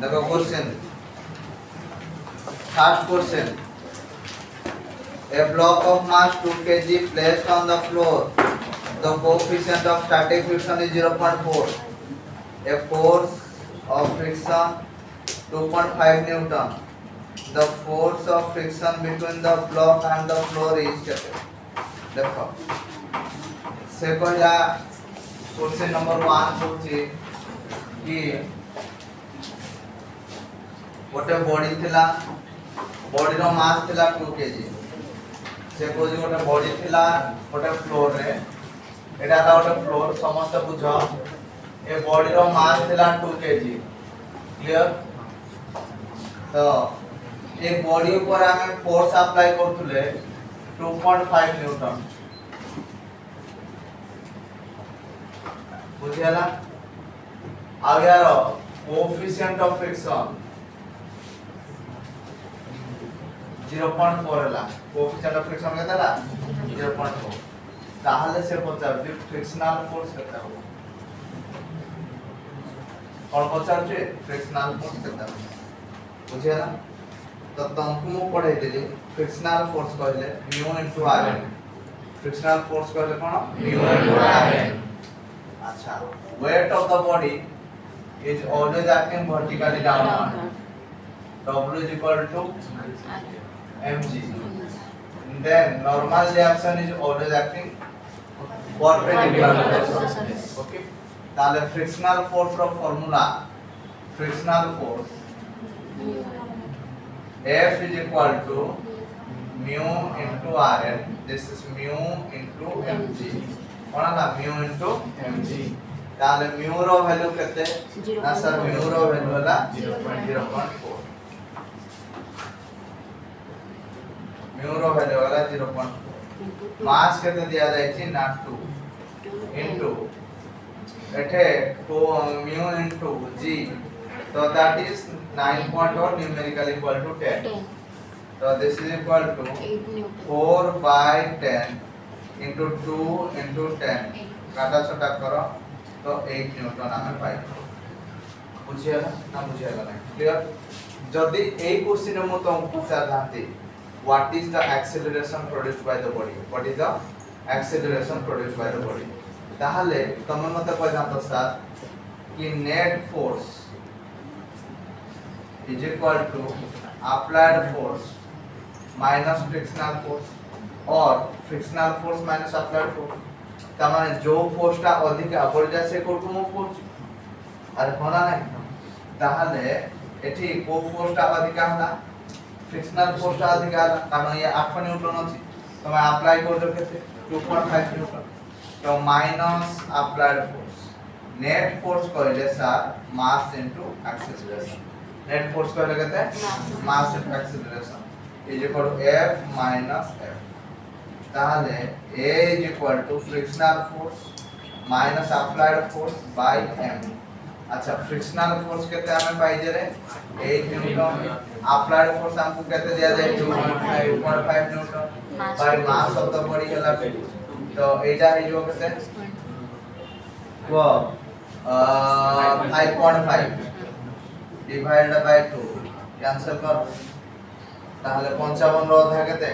देखो question, first question, a block of mass 2 kg placed on the floor, the coefficient of static friction is 0.4, a force of friction 2.5 newton, the force of friction between the block and the floor is केते देखो से कहला question number 1 पूछी कि गोटे body थिला, body रो मास थिला 2 kg, से कोजी गोटे बॉडी थिला गोटे फ्लोर रे, एटा ता गोटे फ्लोर समस्त बुझ, ए बॉडी रो मास थिला 2 kg, क्लियर। तो ए बॉडी ऊपर हमें फोर्स अप्लाई करथुले 2.5 न्यूटन, बुझियाला। आगे आरो कोएफिशिएंट ऑफ फ्रिक्शन 0.4 हला, कोएफिशिएंट ऑफ फ्रिक्शन केते हला 0.4, ताहले से पचार जे फ्रिक्शनल फोर्स केते हो, कोन पचार जे फ्रिक्शनल फोर्स केते हो, बुझियाला। तो तुमको मु पढ़ाई देली फ्रिक्शनल फोर्स कहले mu into RN, frictional force कहले कोन म्यू इनटू आरएन। अच्छा, weight of the body is always acting vertically downward, W is equal to mg, then normal reaction is always acting perpendicular, okay। ताले frictional force रो formula, frictional force F is equal to mu into Rn, this is mu into mg, कोन ना mu into mg, ताले mu रो value केते ना sir, mu रो value होला 0.4, mu रो value होला 0.4, मास केते दिया जाय छी ना 2 into एठे को mu into g, so that is 9.1 numerical equal to 10, so this is equal to 4 by 10 into 2 into 10, काटा छोटा करो तो 8 न्यूटन हमें पाई, बुझियाला ना बुझियाला नहीं, क्लियर। जदी ए क्वेश्चन मु तुमको पूछा थांती what is the acceleration produced by the body, what is the acceleration produced by the body, ताहले तमे मते कह जानतो सर कि net force is equal to applied force minus frictional force और frictional force minus applied force, तमाने जो force टा अधिक बढ़ जाय से कोटु मो फोर्स अरे होना नहीं, ताहले एठी को फोर्स टा अधिक हला, फ्रिक्शनल फोर्स टा अधिक हला, तमाने ये 8 न्यूटन अछि, तमे अप्लाई कर दो केते 2.5 न्यूटन, तो minus applied force, net force कहले sir mass into acceleration, net force कहले केते mass into acceleration is equal to F minus F, ताहले A is equal to frictional force minus applied force by M। अच्छा, frictional force केते हमें पाई जे रे 8 Newton, applied force हमको केते दिया जाय 2.5 newton by mass of the body हला, तो एजा हे जो केते वो 5.5 डिवाइडेड बाय 2 कैंसिल कर, ताहले 55 रो अधा केते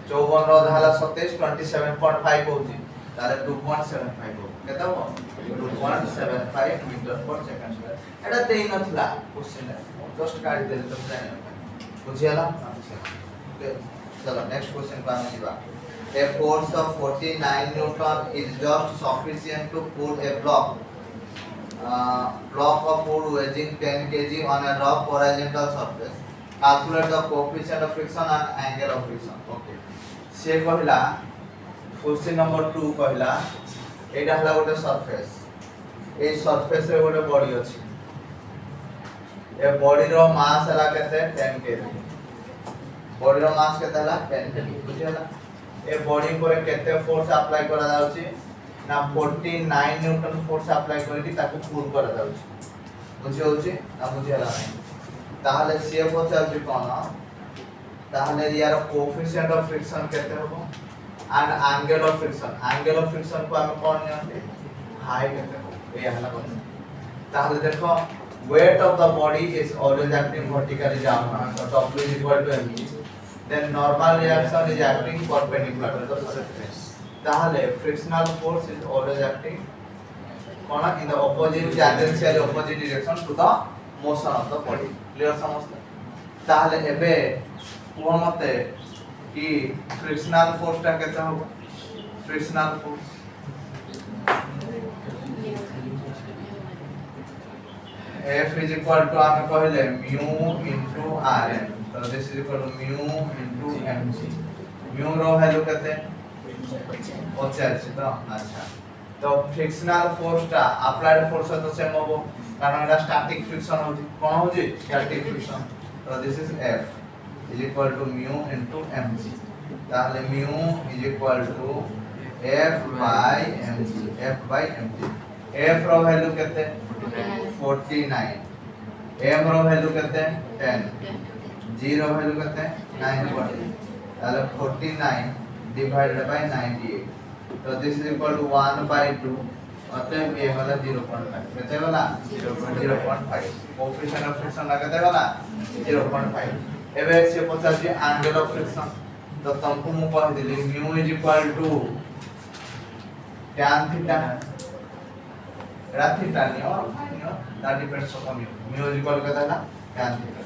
54 रो अधा हला 27, 27.5 होजी, ताले 2.75 हो केते हो 2.75 मीटर पर सेकंड स्क्वायर। एटा देई नथला क्वेश्चन है, जस्ट काढी देले तो जाने बुझियाला। चलो नेक्स्ट क्वेश्चन पे हम जीवा। A force of 49 newton is just sufficient to pull a block of wood weighing 10 kg on a rough horizontal surface. Calculate the coefficient of friction and angle of friction. Okay. से कहला question number 2 कहला एटा हला गोटे surface, a surface रे गोटे body अछि, a body रो मास हला केते 10 kg, बॉडी रो मास केते हला 10 kg, बुझियाला। ए बॉडी पर केते फोर्स अप्लाई करा जाउची ना 49 न्यूटन फोर्स अप्लाई करी ताको पुल करा जाउची, बुझियोची ना बुझियाला नहीं, ताहले से पचार जे कोन, ताहले यार कोएफिशिएंट ऑफ फ्रिक्शन केते होबो and angle of friction, angle of friction को हम कोन नियंते हाई केते हो, ए हला कोन। ताहले देखो weight of the body is always acting vertically downward, so W is equal to mg. Then normal reaction is acting perpendicular to the surface. তাহলে frictional force is always acting in the opposite, tangentially opposite direction to the motion of the body. Clear समझते? ताहले एबे वो मते कि frictional force टा कहते होगा frictional force F is equal to आमे कहले mu into Rn. So this is equal to mu into mg. Mu row value कहते हैं 85 तो अच्छा तो फ्रिक्शनल फोर्स टा अप्लाइड फोर्स तो सेम होबो कारण एटा स्टैटिक फ्रिक्शन होजी कोन होजी स्टैटिक फ्रिक्शन तो this is F is equal to mu into mg ताहले mu is equal to F by mg F रो वैल्यू कहते हैं 49 m रो वैल्यू कहते हैं 10 g रो वैल्यू कहते हैं 9 ताहले 49 divided by 98 so this is equal to 1 by 2 अतः ये वाला 0.5 कितने वाला 0.5 कोएफिशिएंट ऑफ फ्रिक्शन ना कितने वाला 0.5 एबे से पता जे एंगल ऑफ फ्रिक्शन तो तुमको मु कह दिली mu is equal to tan theta theta नहीं और that depends on mu is equal to कितना tan theta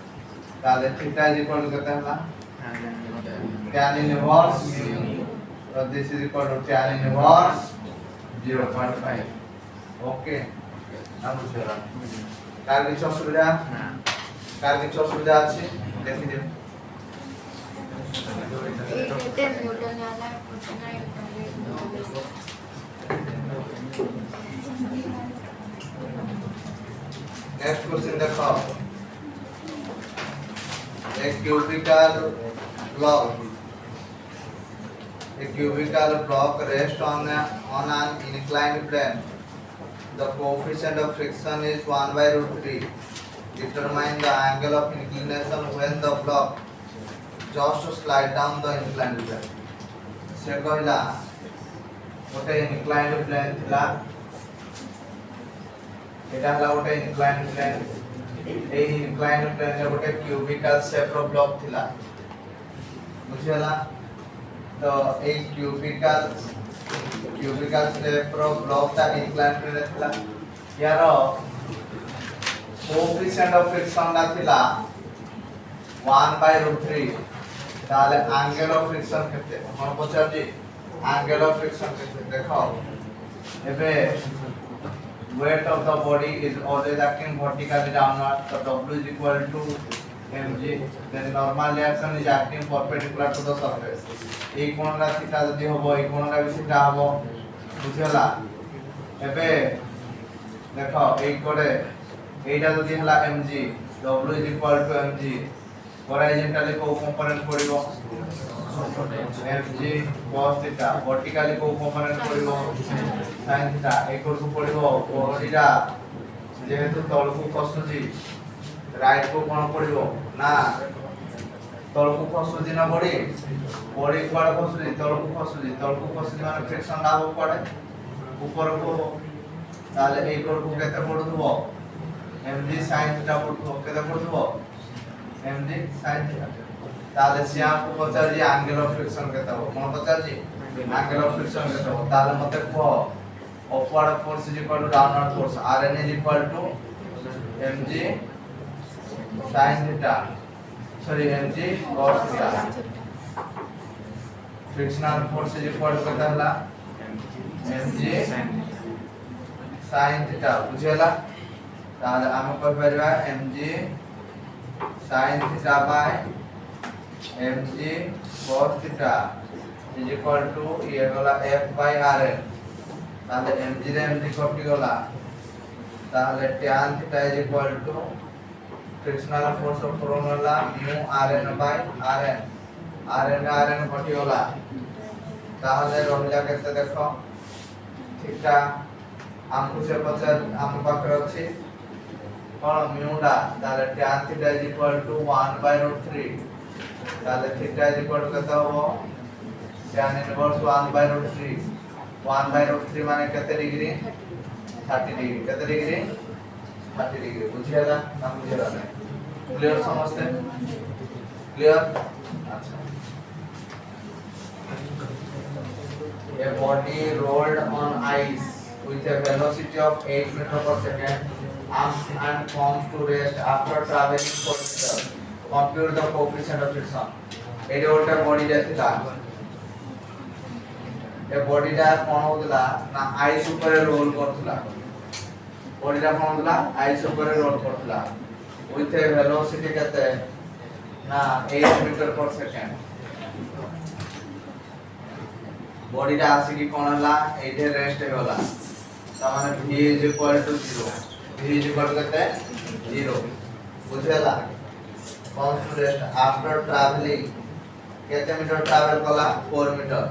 ताले theta is equal to कितना tan inverse so this is equal to tan inverse 0.5 okay now বুঝলা কার কিছু অসুবিধা আছে দেখি দিন नेक्स्ट क्वेश्चन देखो एक cubical block rests on an inclined plane. The coefficient of friction is 1 by root 3. Determine the angle of inclination when the block just slide down the inclined plane. से कहला गोटे inclined plane थिला एटा हला गोटे inclined plane ए inclined plane रे गोटे cubical shape रो block थिला बुझियला तो एक cubical shape रो block ता inclined plane थिला यार coefficient of friction ना थिला 1 by root 3 ताले angle of friction केते हम पचार जी angle of friction केते देखो एबे weight of the body is always acting vertically downward so W is equal to mg then normal reaction is acting perpendicular to the surface এই কোণটা theta যদি হবো এই কোণটা বি থিটা হবো বুঝলা এবে দেখো এই করে এইটা যদি হলা mg W is equal to mg horizontally को कंपोनेंट पड़िबो mg cos theta vertically को कंपोनेंट पड़िबो sin theta एक को पड़िबो बॉडीरा जेहेतु तळकु खसुजी राइट को कोन पड़िबो ना तळकु खसुजी ना बॉडी कुआड खसुजी तळकु खसुजी माने फ्रिक्शन लागो पड़े ऊपर को ताले एक को केते पड़ुथबो mg sin theta पड़ुथबो केते पड़ुथबो mg sin theta ताले से आपको पता जी एंगल ऑफ फ्रिक्शन केते हो कोन पता जी एंगल ऑफ फ्रिक्शन केते हो ताले मते को upward force is equal to downward force Rn is equal to mg sin theta mg cos theta frictional force is equal to केते हला mg sin theta बुझेला ताले हम कह परबा mg sin theta by mg cos theta is equal to ये वाला f by rn ताले mg रे mg कॉपी गला ताले tan theta is equal to frictional force of formula mu rn by rn copy गला ताले रहिला केते देखो थीटा हमको से पता हम पाखरे अछि कोन mu दा ताले tan theta is equal to 1 by root 3 ताले theta is equal to केते हो tan inverse 1 by root 3 1 by root 3 माने केते डिग्री 30 डिग्री केते डिग्री 30 डिग्री बुझिएगा ना बुझिएगा नहीं क्लियर समझते क्लियर अच्छा a body rolled on ice with a velocity of 8 meter per second and comes to rest after traveling 4 meters compute the coefficient of friction এই ওটা বডিটা ছিল এই বডিটা কোন হতলা না আইস উপরে রোল করতলা বডিটা কোন হতলা আইস উপরে রোল করতলা with a velocity কত না 8 মিটার per second বডিটা আছে কি কোন হলা এইটা রেস্ট হলা তার মানে v is equal to 0 v is equal to কত 0 বুঝলা comes to rest after traveling কেতে মিটার ট্রাভেল কলা 4 metre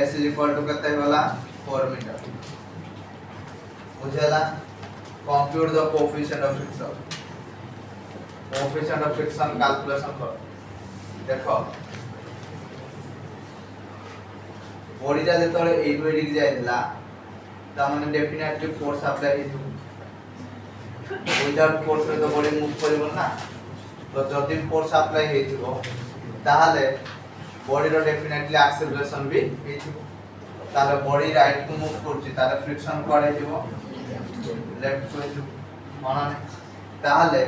s is equal to কত হলা 4 মিটার বুঝলা compute the coefficient of friction calculation কর দেখো বডিটা যেতলে এই দুই দিকে যাইতলা তার মানে ডেফিনেটলি ফোর্স অ্যাপ্লাই হইতো উইদাউট ফোর্স তো বডি মুভ করিব না তো যদি ফোর্স অ্যাপ্লাই হইতিব তাহলে বডির ডেফিনেটলি অ্যাক্সেলারেশন বি হইতিব তাহলে বডি রাইট টু মুভ করছি তাহলে ফ্রিকশন কোয়াড হইতিব লেফট টু হইতিব মনে নাই তাহলে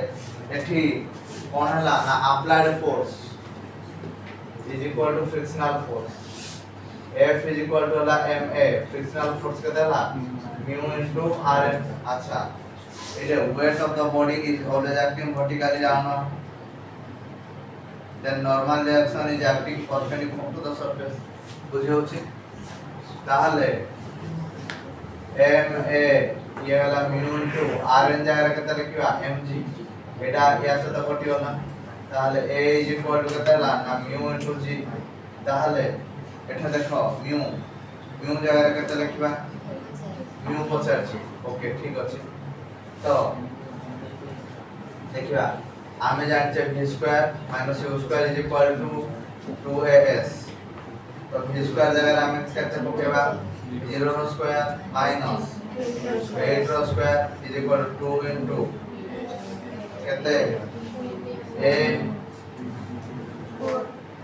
এটি কোন হলা না applied force is equal to frictional force F is equal to la ma frictional force के देला mu into Rn अच्छा এটা weight of the body is always acting vertically down then normal reaction is acting perpendicular to the surface বুঝে হচ্ছে তাহলে ma ये वाला mu into Rn জায়গা কত লিখবা mg এটা ইয়ার সাথে কটিও না তাহলে a is equal to কত না mu into g তাহলে এটা দেখো মিউ জায়গায় কত লিখবা মিউ পছাড়ছি ওকে ঠিক আছে তো দেখিবা আমি জানছি v square minus u square is equal to 2as তো v স্কয়ার জায়গায় আমি কত পকেবা 0 square minus 8 square is equal to 2 into কত a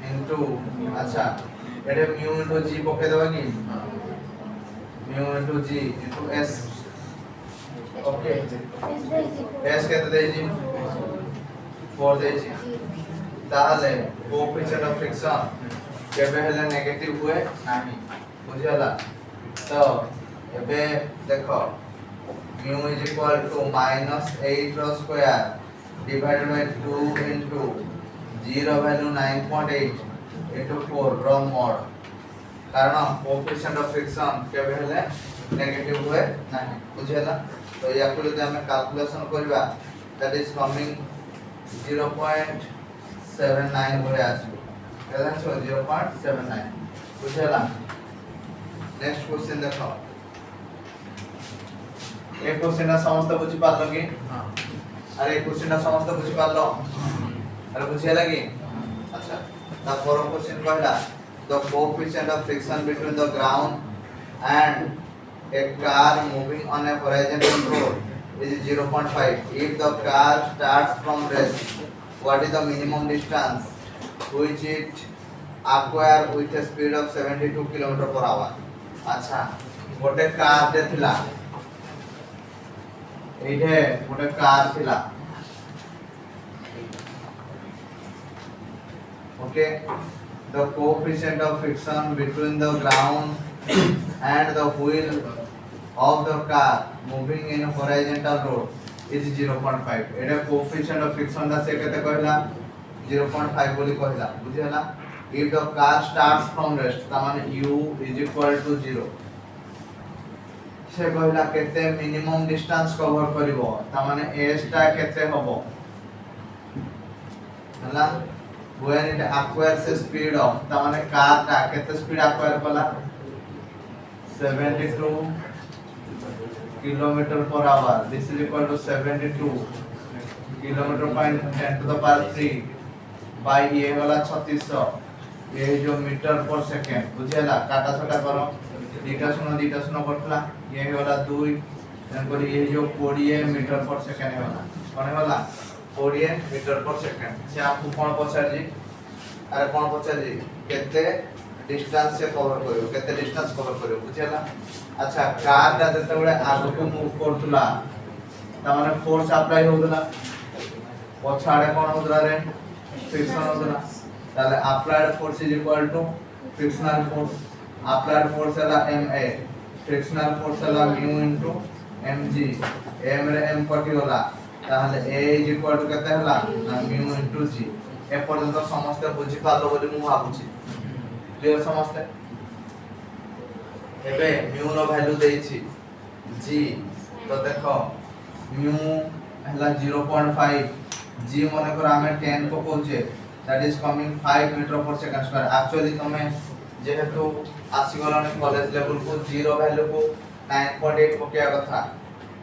ইনটু আচ্ছা এটা mu into g পকে দেবা কি mu into g into s ওকে s কত দেইছি 4 দেইছি তাহলে কোএফিশিয়েন্ট অফ ফ্রিকশন কেবে হলে নেগেটিভ हुए नाही বুঝলা তো এবে দেখো mu is equal to -8 square divided by 2 into 0 value 9.8 into 4 raw mod कारण कोएफिशिएंट ऑफ फ्रिक्शन केबे हले नेगेटिव हुए नाही बुझेला तो याको जदि हम कैलकुलेशन करबा दैट इज कमिंग 0.79 होय आसु केला सो 0.79 बुझेला नेक्स्ट क्वेश्चन देखो ए क्वेश्चन समस्त बुझी पालो कि हां अरे क्वेश्चन समस्त बुझी पालो अरे बुझेला कि अच्छा the fourth question कहला the coefficient of friction between the ground and a car moving on a horizontal road is 0.5 if the car starts from rest what is the minimum distance which it acquire with a speed of 72 km/h अच्छा गोटे car दे थिला एठे गोटे car थिला okay the coefficient of friction between the ground and the wheel of the car moving in horizontal road is 0.5 এটা coefficient of friction दा से केते कहला 0.5 बोली कहला बुझिला if the car starts from rest ता माने u is equal to 0 से कहला केते मिनिमम डिस्टेंस कवर करिवो ता माने s ता केते हबो हला when it acquires a speed of ता माने कार ता केते स्पीड एक्वायर कला 72 km/h this is equal to 72 km/10 to the power 3 by ये वाला 3600 ये जो मीटर पर सेकंड बुझेला काटा छोटा करो दीटा शून्य पड़तला ये वाला 2 तेणुकर ये जो 20 मीटर पर सेकेंड होला कोन होला 20 मीटर पर सेकेंड से आपको कोन पचार जी अरे कोन पचार जी केते डिस्टेंस से कवर करियो केते डिस्टेंस कवर करियो बुझेला अच्छा कार दा जते बळे आगु को मूव करतुला त माने फोर्स अप्लाई होतुला पछाडे कोन होतुला रे फ्रिक्शन होतुला ताले applied force is equal to frictional force applied force हला ma फ्रिक्शनल फोर्स हला म्यू इनटू mg m रे m कटि होला ताहले a इज इक्वल टू केते हला म्यू इनटू g ए पर्यंत समस्त बुझी पालो बोली मु भाबुची क्लियर समस्त एबे म्यू नो वैल्यू देछि g तो देखो म्यू हला 0.5 g माने कर हमें 10 को पहुंचे दैट इज कमिंग 5 मीटर पर सेकंड स्क्वायर एक्चुअली तमे जेहेतु आसीगलाने कॉलेज लेवल को जीरो वैल्यू को 9.8 पकेया कथा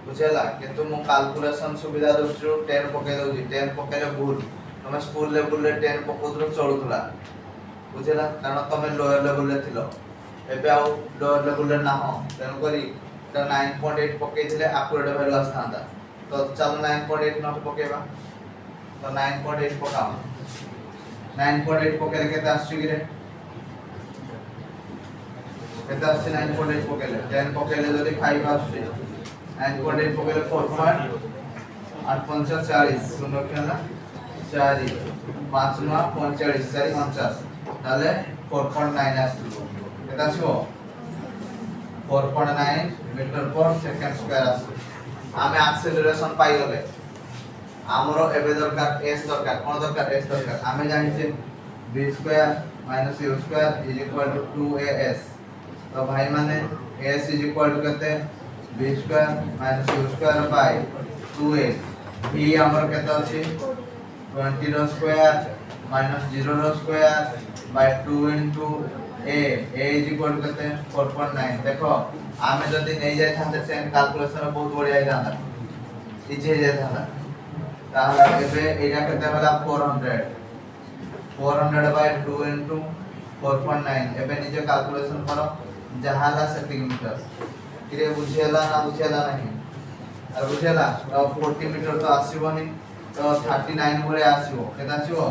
बुझेला किंतु मु कैलकुलेशन सुविधा दृष्टि 10 पके दउजी 10 पकेले भूल तमे स्कूल लेवल रे 10 पकोद्रो चलुतला बुझेला कारण तमे लोअर लेवल रे थिलो एबे आउ लोअर लेवल रे ना हो तेनु करी त 9.8 पकेइथिले एक्यूरेट वैल्यू आस्थांता तो चल 9.8 नट पकेबा तो 9.8 पकाओ 9.8 पकेले केते आछी गिरे केते आछी 9.8 पकेले 10 पकेले जदी 5 आछी 9.8 पकेले 4.8 40 शून्य केला 4 5 9 45 4 49 ताले 4.9 आछी केते आछो 4.9 मीटर पर सेकंड स्क्वायर आछी आमे एक्सेलरेशन पाई गले हमरो एबे दरकार s दरकार कोन दरकार s दरकार आमे जानि v square minus u square is equal to 2as तो भाई माने s इज इक्वल टू केते v square minus u square by 2a v हमर केते अछि 20 रो स्क्वायर माइनस 0 रो square by 2 into a is equal to केते 4.9 देखो आमे जदी नै जाय थाते सेम कैलकुलेशन बहुत बढ़िया जाता इजी हे जाता ताहला एबे एटा केते होला 400 बाय 2 इनटू 4.9 एबे निजे कैलकुलेशन करो जहाला सेंटीमीटर किरे बुझेला ना बुझेला नहीं अरे बुझेला तो 40 मीटर तो आसीबनी तो 39 भले आसीबो केता आसीबो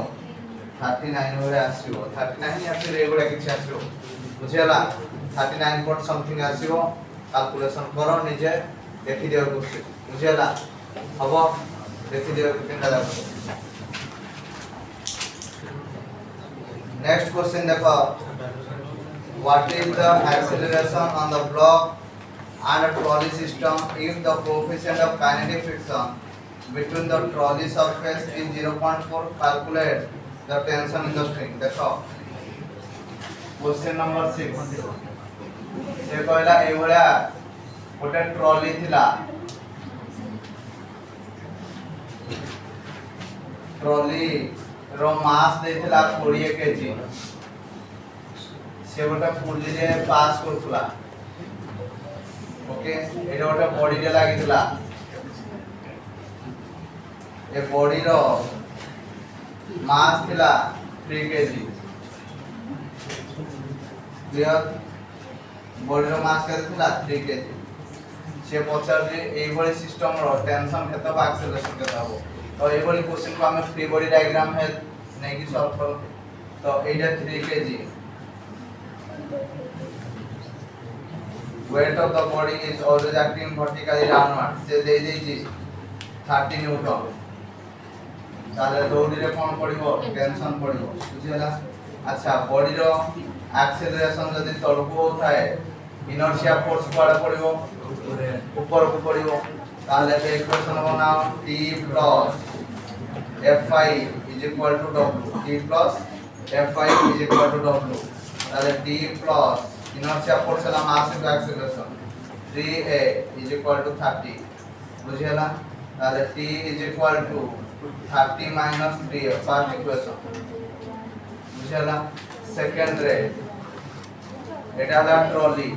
39 भले आसीबो 39 या फिर एगुडा किछ आसीबो बुझेला 39 पॉइंट समथिंग आसीबो कैलकुलेशन करो निजे देखि दियो क्वेश्चन बुझेला हबो देखि दियो केनटा जाबो नेक्स्ट क्वेश्चन देखो what is the acceleration on the block and a trolley system if the coefficient of kinetic friction between the trolley surface is 0.4 calculate the tension in the string देखो question number 6 से कहला ए भलिया गोटे trolley थिला trolley रो मास देथिला 20 KG से गोटे पुली रे पास करथुला okay एटा गोटे body रे लागिथिला ए बॉडी रो मास थिला 3 केजी क्लियर बॉडी रो मास केते थिला 3 केजी से पचार जे एई भली सिस्टम रो टेंशन केते बा एक्सेलरेशन केते हबो तो एई भली क्वेश्चन को हमें फ्री बॉडी डायग्राम है नै कि सॉल्व करो तो एटा 3 KG weight of the body is always acting vertically downward से दे देजी 30 न्यूटन ताले दौड़ी रे कोन पड़िबो टेंशन पड़िबो बुझिला अच्छा बॉडी रो एक्सेलरेशन जदी तळको होताए इनर्शिया फोर्स कोडा पड़िबो ऊपर को पड़िबो ताले बे इक्वेशन बनाओ t f i w t f i w ताले t inertia force la mass into acceleration 3a is equal to 30 बुझिला ताले t is equal to 30 minus 3a first equation बुझिला second रे एटा हला ट्रॉली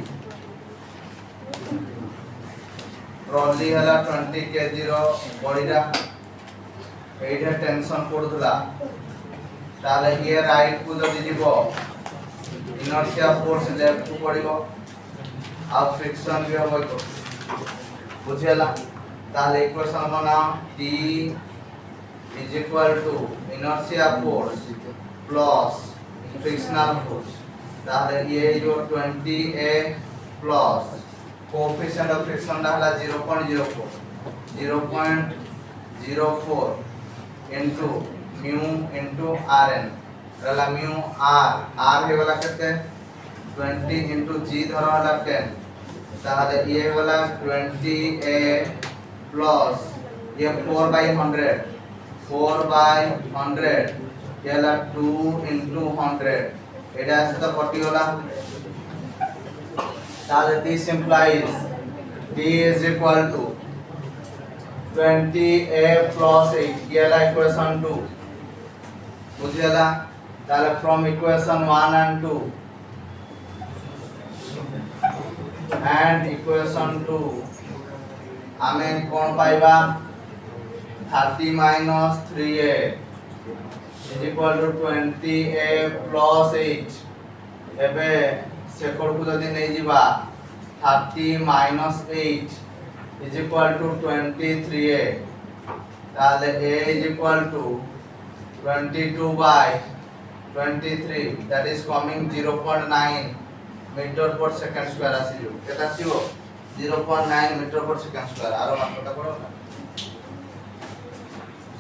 हला 20 kg रो बॉडीरा एटा tension पड़ुतला ताले ये right को जदी दिबो इनर्शिया फोर्स लेफ्ट को पड़िबो आ फ्रिक्शन भी होबो বুঝিলা তাহলে ইকুয়েশন বানাও T is equal to inertia force plus frictional force তাহলে ये जो 20A plus coefficient of friction টা হলো 0.04 into mu into Rn रहला mu r हे वाला कितने 20 into g धरो वाला 10 তাহলে ये वाला 20A plus ये 4 by 100 ये वाला 2 into 100 এটা আছে তো 40 वाला তাহলে this implies T is equal to 20A plus 8 ये वाला equation 2 বুঝিলা তাহলে from equation 1 and 2 and equation 2 ଆମେ কোন পাইবা 30 minus 3A is equal to 20A plus 8 ଏବେ সেকন্ড কো যদি নেই ଯିବା 30 minus 8 is equal to 23A তাহলে A is equal to 22 by 23 that is coming 0.9 meter per second square ଆସିଯିବ କେତେ ଆସିବ 0.9 meter per second square ଆର ମାତ୍ରାଟା ପଡો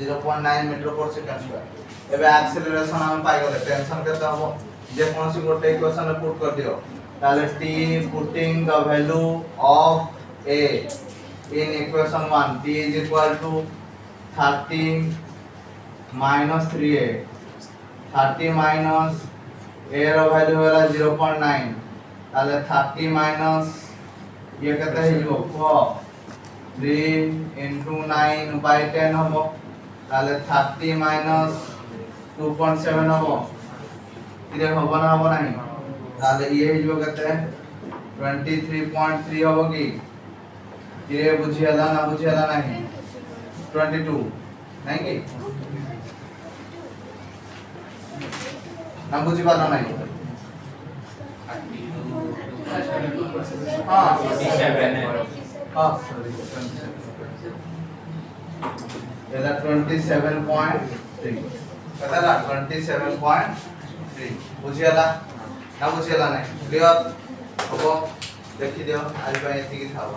0.9 meter per second square ଏବେ acceleration हम पाई गले टेंशन केते हबो जे कोनसी गोटे इक्वेशन रे पुट कर दियो ताले t putting the value of a in equation 1 t is equal to 30 minus 3a 30 minus a रो वैल्यू होला 0.9 ताले 30 minus ये केते हिजो 3 into 9 by 10 हबो ताले 30 minus 2.7 हबो इरे हबो ना हबो नाही ताले ये हिजो केते 23.3 हबो की इरे बुझियाला ना बुझियाला नाही 22 नहीं की ना बुझी पालो नहीं हां 27 हां सॉरी 27 एला 27.3 कतला 27.3 बुझियाला ना बुझियाला नहीं क्लियर हबो देखि दियो आज पे एति की थाओ